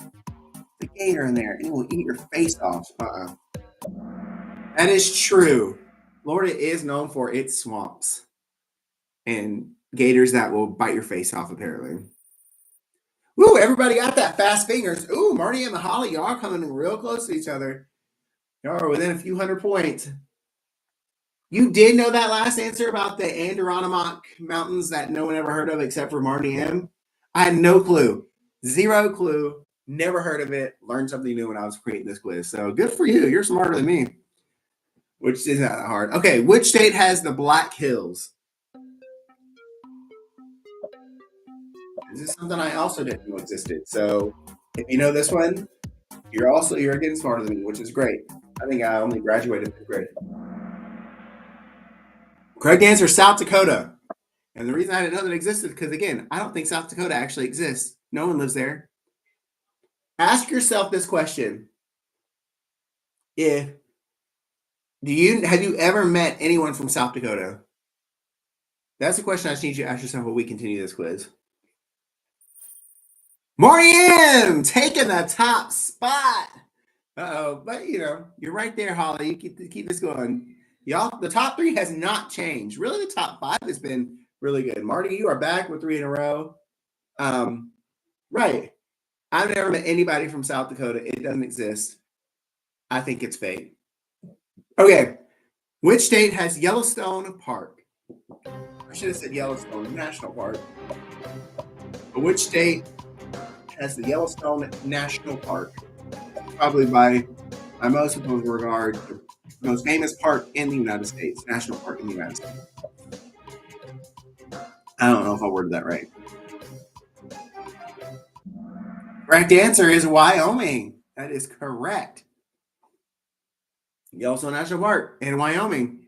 The gator in there, it will eat your face off. That is true. Florida is known for its swamps and gators that will bite your face off, apparently. Ooh, everybody got that fast fingers. Ooh, Marty and Holly, y'all are coming real close to each other. Y'all are within a few hundred points. You did know that last answer about the Adirondack Mountains that no one ever heard of except for Marty M? I had no clue. 0 clue. Never heard of it. Learned something new when I was creating this quiz. So good for you. You're smarter than me. Which is not that hard. Okay, which state has the Black Hills? This is something I also didn't know existed. So if you know this one, you're again smarter than me, which is great. I think I only graduated 5th grade. Correct answer is South Dakota. And the reason I didn't know that existed because, again, I don't think South Dakota actually exists. No one lives there. Ask yourself this question. Have you ever met anyone from South Dakota? That's a question I just need you to ask yourself while we continue this quiz. Mariam taking the top spot. But you're right there, Holly. You keep this going. Y'all, the top three has not changed. Really, the top five has been really good. Marty, you are back with 3 in a row. Right. I've never met anybody from South Dakota. It doesn't exist. I think it's fake. Okay. Which state has Yellowstone Park? I should have said Yellowstone National Park. But which state has the Yellowstone National Park? Probably by most people's regard, the most famous park in the United States, national park in the United States. I don't know if I worded that right. Correct answer is Wyoming. That is correct. Yellowstone National Park in Wyoming.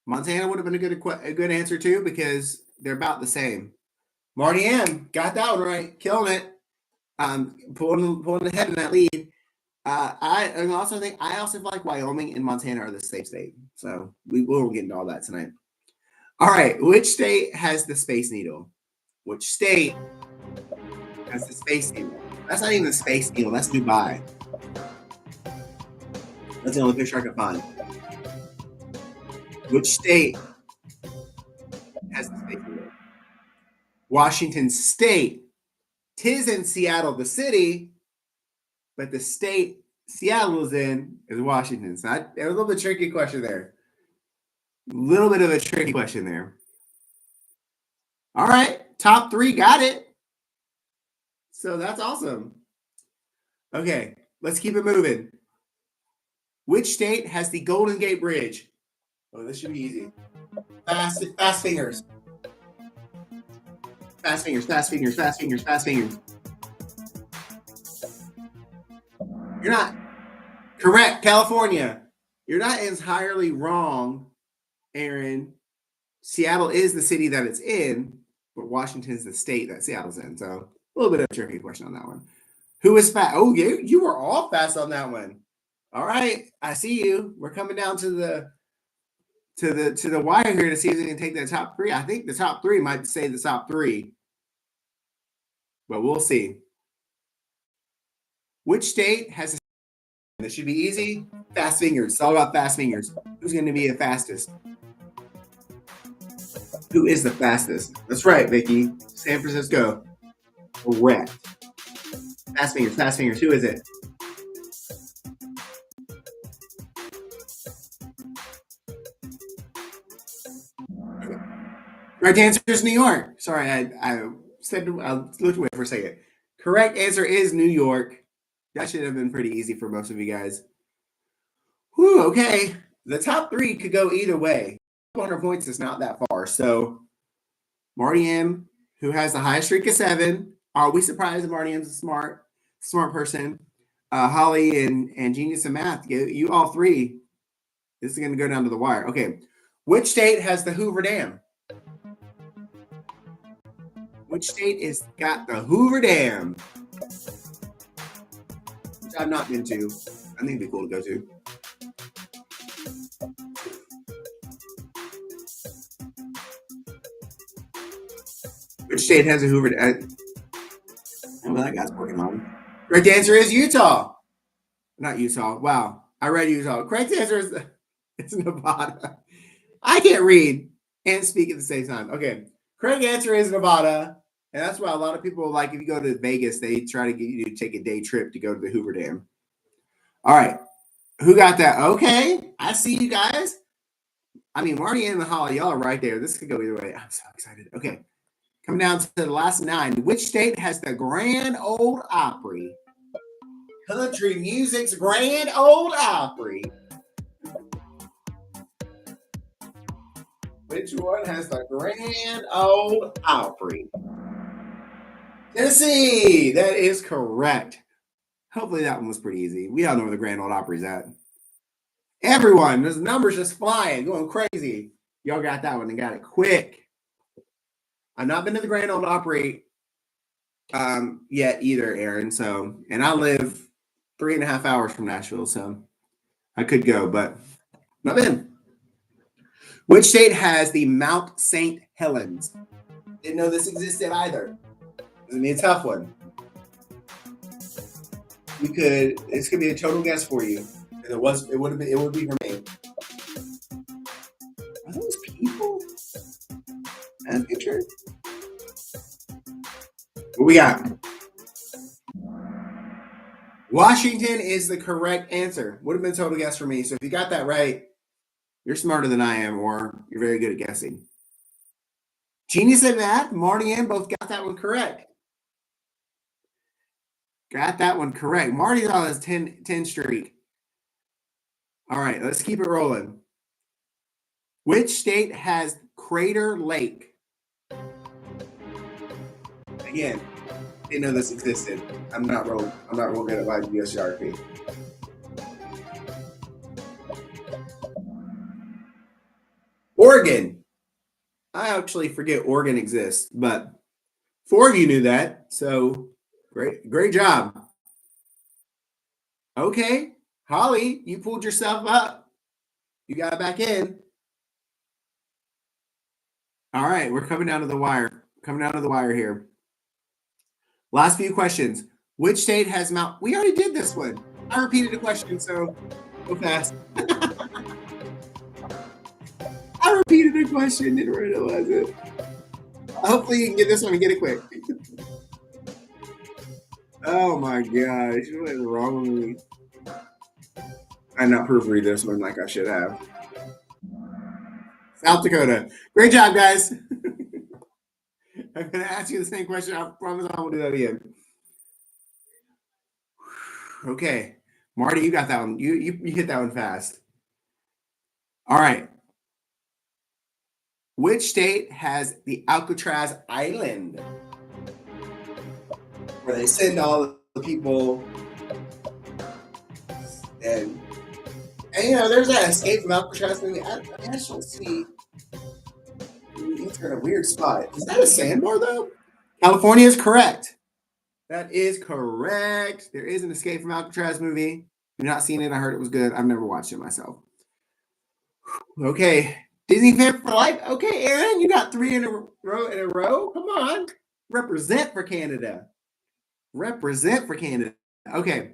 Montana would have been a good answer too because they're about the same. Marty M got that one right, killing it. Pulling ahead in that lead. I also feel like Wyoming and Montana are the same state. So we will get into all that tonight. All right, which state has the Space Needle? Which state has the Space Needle? That's not even the Space Needle. That's Dubai. That's the only picture I could find. Which state has the Space Needle? Washington State. 'Tis in Seattle, the city, but the state Seattle is in is Washington. So a little bit tricky question there. A little bit of a tricky question there. All right, top 3 got it. So that's awesome. Okay, let's keep it moving. Which state has the Golden Gate Bridge? Oh, this should be easy. Fast fingers. Fast fingers, fast fingers, fast fingers, fast fingers. You're not correct, California. You're not entirely wrong, Aaron. Seattle is the city that it's in, but Washington is the state that Seattle's in. So a little bit of a tricky question on that one. Who is fast? Oh, you were all fast on that one. All right, I see you. We're coming down to the wire here to see if they can take the top 3. I think the top 3 might say the top 3, but we'll see. Which state has a this should be easy? Fast fingers. It's all about fast fingers. Who's going to be the fastest? Who is the fastest? That's right, Vicky. San Francisco. Correct. Fast fingers, fast fingers. Who is it? Okay. Correct answer is New York. Sorry, I looked away for a second. Correct answer is New York. That should have been pretty easy for most of you guys. Whew, okay. The top 3 could go either way. 200 points is not that far. So Marty M, who has the highest streak of 7. Are we surprised that Marty M's a smart person? Holly and Genius in Math, you all 3. This is going to go down to the wire. Okay. Which state has the Hoover Dam? Which state has got the Hoover Dam? Which I've not been to. I think it'd be cool to go to. Which state has a Hoover Dam? Oh, that guy's working on. Correct answer is Utah. Not Utah. Wow. I read Utah. Correct answer is it's Nevada. I can't read and speak at the same time. Okay. Correct answer is Nevada. And that's why a lot of people, like, if you go to Vegas, they try to get you to take a day trip to go to the Hoover Dam. All right. Who got that? Okay. I see you guys. I mean, Marty and Holly, y'all are right there. This could go either way. I'm so excited. Okay. Coming down to the last 9. Which state has the Grand Ole Opry? Country music's Grand Ole Opry. Which one has the Grand Ole Opry? Tennessee. That is correct. Hopefully that one was pretty easy. We all know where the Grand Ole Opry's at. Everyone, there's numbers just flying, going crazy. Y'all got that one and got it quick. I've not been to the Grand Ole Opry yet either, Aaron. So, and I live 3.5 hours from Nashville, so I could go, but not been. Which state has the Mount St. Helens? Didn't know this existed either. This is gonna be a tough one. This could be a total guess for you. It would be for me. Are those people? And picture? What we got? Washington is the correct answer. Would have been a total guess for me. So if you got that right, you're smarter than I am, or you're very good at guessing. Genius at math, Marty and both got that one correct. Got that one correct. Marty's on his 10 streak. All right, let's keep it rolling. Which state has Crater Lake? Again, didn't know this existed. I'm not real good at live US geography. Oregon. I actually forget Oregon exists, but 4 of you knew that. So great job. Okay, Holly, you pulled yourself up. You got back in. All right, we're coming down to the wire. Coming down to the wire here. Last few questions. Which state has Mount? We already did this one. I repeated the question, so go fast. I repeated the question, didn't realize it. Hopefully you can get this one and get it quick. Oh my gosh, what is wrong with me? I not proofread this one like I should have. South Dakota. Great job, guys. I'm going to ask you the same question. I promise I won't do that again. Okay. Marty, you got that one. You hit that one fast. All right. Which state has the Alcatraz Island? Where they send all the people and you know, there's that Escape from Alcatraz movie. I just don't see. It's in a weird spot. Is that a sandbar though? California is correct. That is correct. There is an Escape from Alcatraz movie. I've not seen it. I heard it was good. I've never watched it myself. Okay. Disney fan for life. Okay, Aaron, you got 3 in a row. Come on. Represent for Canada. Represent for Canada. Okay.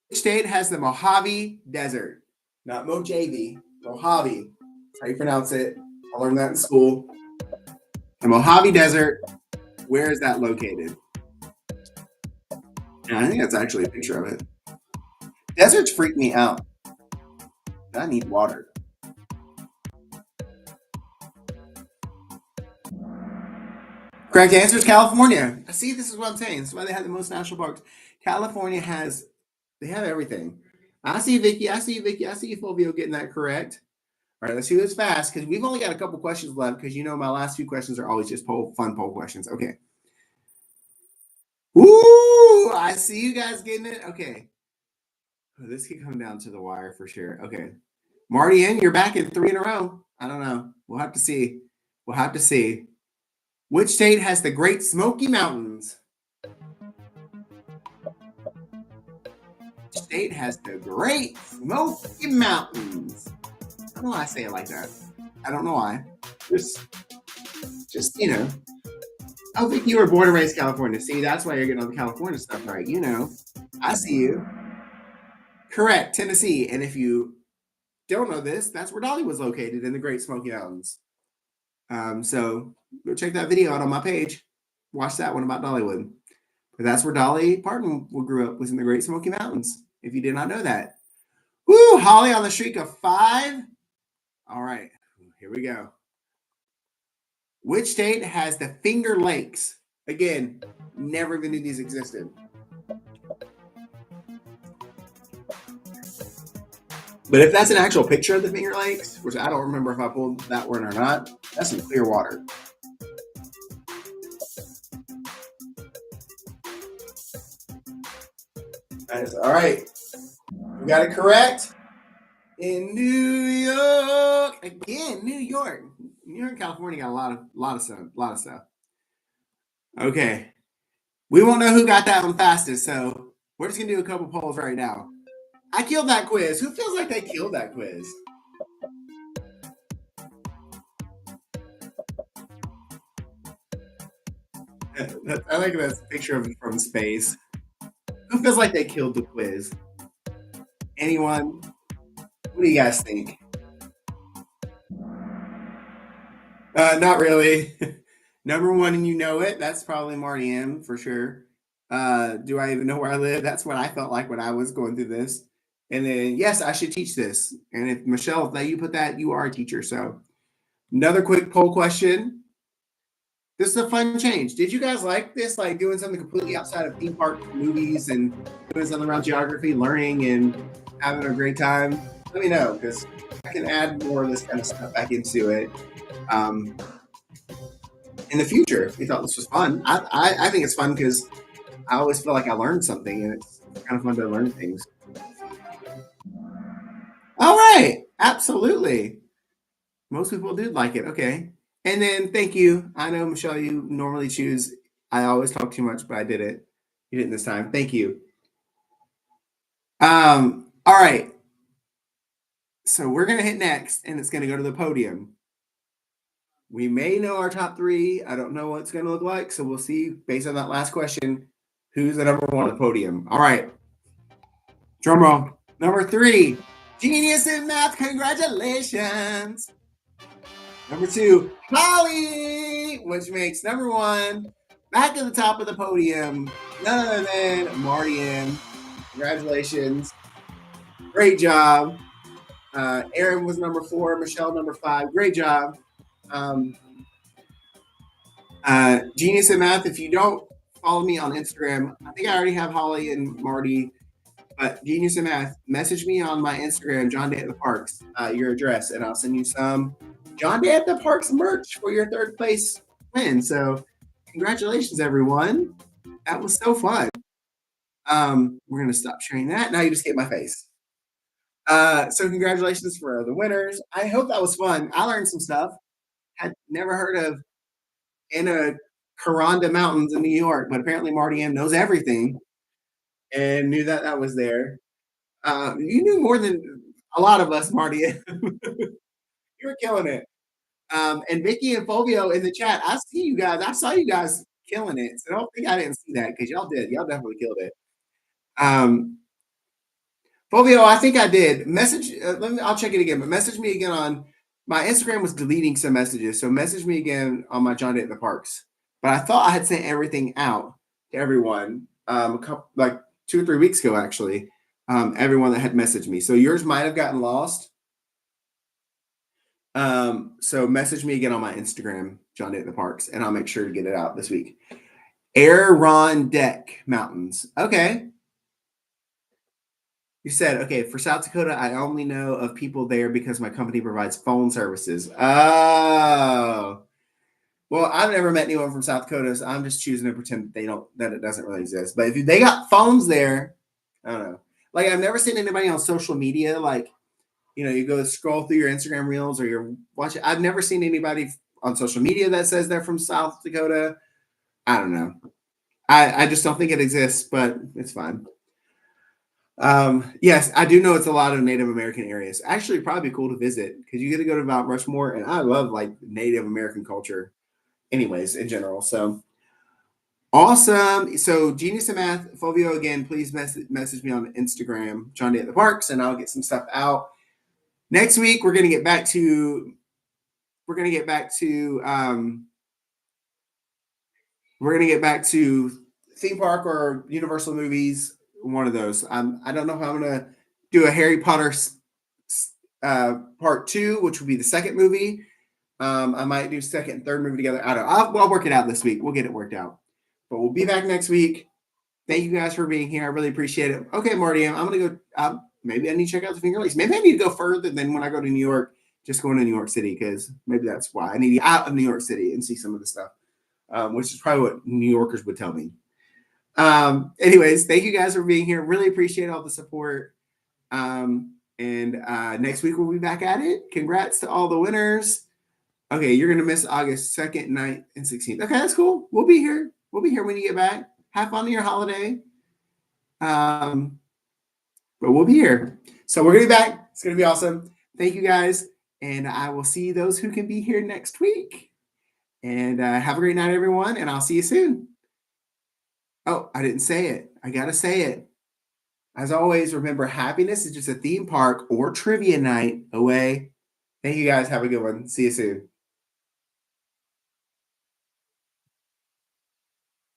Which state has the Mojave Desert? Not Mojave. Mojave. That's how you pronounce it. I learned that in school. The Mojave Desert. Where is that located? Yeah, I think that's actually a picture of it. Deserts freak me out. I need water. Correct answer is California. See, this is what I'm saying. This is why they have the most national parks. California they have everything. I see Vicky. I see you, Fulvio, getting that correct. All right, let's do this fast because we've only got a couple questions left because you know my last few questions are always just fun poll questions. Okay. Ooh, I see you guys getting it. Okay. This could come down to the wire for sure. Okay. Marty, you're back in 3 in a row. I don't know. We'll have to see. We'll have to see. Which state has the Great Smoky Mountains? Which state has the Great Smoky Mountains? I don't know why I say it like that. I don't know why. Just you know. I think you were born and raised in California. See, that's why you're getting all the California stuff right. You know. I see you. Correct, Tennessee. And if you don't know this, that's where Dolly was located, in the Great Smoky Mountains. So go check that video out on my page. Watch that one about Dollywood. But that's where Dolly Parton grew up, was in the Great Smoky Mountains, if you did not know that. Woo! Holly on the streak of 5. All right, here we go. Which state has the Finger Lakes? Again, never even knew these existed. But if that's an actual picture of the Finger Lakes, which I don't remember if I pulled that one or not, that's some clear water. All right. We got it correct. In New York again, New York and California got a lot of stuff. Okay, we won't know who got that one fastest, so we're just gonna do a couple polls right now. I killed that quiz. Who feels like they killed that quiz? I like that picture of it from space. Who feels like they killed the quiz? Anyone? What do you guys think? Not really. Number one, and you know it. That's probably Marty M for sure. Do I even know where I live? That's what I felt like when I was going through this. And then, yes, I should teach this. And if Michelle, if you put that, you are a teacher. So, another quick poll question. This is a fun change. Did you guys like this? Like doing something completely outside of theme park movies and doing something around geography, learning, and having a great time? Let me know because I can add more of this kind of stuff back into it. In the future, if you thought this was fun, I think it's fun because I always feel like I learned something, and it's kind of fun to learn things. All right, absolutely. Most people did like it. Okay, and then thank you. I know Michelle, you normally choose. I always talk too much, but I did it. You didn't this time. Thank you. All right. So we're gonna hit next, and it's gonna go to the podium. We may know our top three. I don't know what it's gonna look like, so we'll see based on that last question who's the number one on the podium. All right. Drum roll. Number three, Genius in Math. Congratulations. Number two, Holly, which makes number one. Back at the top of the podium, none other than Marty M. Congratulations. Great job. Aaron was number four. Michelle, number five. Great job. Genius in Math. If you don't follow me on Instagram, I think I already have Holly and Marty. But Genius in Math, message me on my Instagram, John Day at the Parks, your address, and I'll send you some John Day at the Parks merch for your third place win. So, congratulations, everyone. That was so fun. We're going to stop sharing that. Now you just get my face. So, congratulations for the winners. I hope that was fun. I learned some stuff. Had never heard of Anaconda Mountains in New York, but apparently Marty M knows everything and knew that that was there. You knew more than a lot of us, Marty. You were killing it. And Vicky and Fulvio in the chat, I see you guys. I saw you guys killing it. So I don't think I didn't see that because y'all did. Y'all definitely killed it. Fulvio, I think I did. Message. I'll check it again. But message me again on my Instagram was deleting some messages, so message me again on my John Day at the Parks. But I thought I had sent everything out to everyone a couple, like 2 or 3 weeks ago, actually. Everyone that had messaged me. So yours might have gotten lost. So message me again on my Instagram, John Day at the Parks, and I'll make sure to get it out this week. Adirondack Mountains. Okay. You said, okay, for South Dakota, I only know of people there because my company provides phone services. Oh. Well, I've never met anyone from South Dakota, so I'm just choosing to pretend that it doesn't really exist. But if they got phones there, I don't know. Like I've never seen anybody on social media, like, you go scroll through your Instagram reels or you're watching. I've never seen anybody on social media that says they're from South Dakota. I don't know. I just don't think it exists, but it's fine. Yes, I do know it's a lot of Native American areas. Actually, probably cool to visit because you get to go to Mount Rushmore, and I love like Native American culture, anyways, in general. So awesome. So Genius in Math, Fulvio, again, please message me on Instagram, John Day at the Parks, and I'll get some stuff out. Next week, we're gonna get back to theme park or Universal movies. One of those. I don't know if I'm gonna do a Harry Potter part 2, which will be the second movie. I might do second and third movie together. I don't know. I'll work it out this week. We'll get it worked out. But we'll be back next week. Thank you guys for being here. I really appreciate it. Okay, Marty, I'm gonna go. Maybe I need to check out the Finger Lakes. Maybe I need to go further than when I go to New York. Just going to New York City because maybe that's why I need to get out of New York City and see some of the stuff, which is probably what New Yorkers would tell me. Anyways, thank you guys for being here. Really appreciate all the support. And next week we'll be back at it. Congrats to all the winners. Okay, you're gonna miss August 2nd, 9th, and 16th. Okay, that's cool. We'll be here. We'll be here when you get back. Have fun on your holiday. But we'll be here. So we're gonna be back. It's gonna be awesome. Thank you guys. And I will see those who can be here next week. And have a great night, everyone. And I'll see you soon. Oh, I didn't say it. I gotta say it. As always, remember, happiness is just a theme park or trivia night away. Thank you guys. Have a good one. See you soon.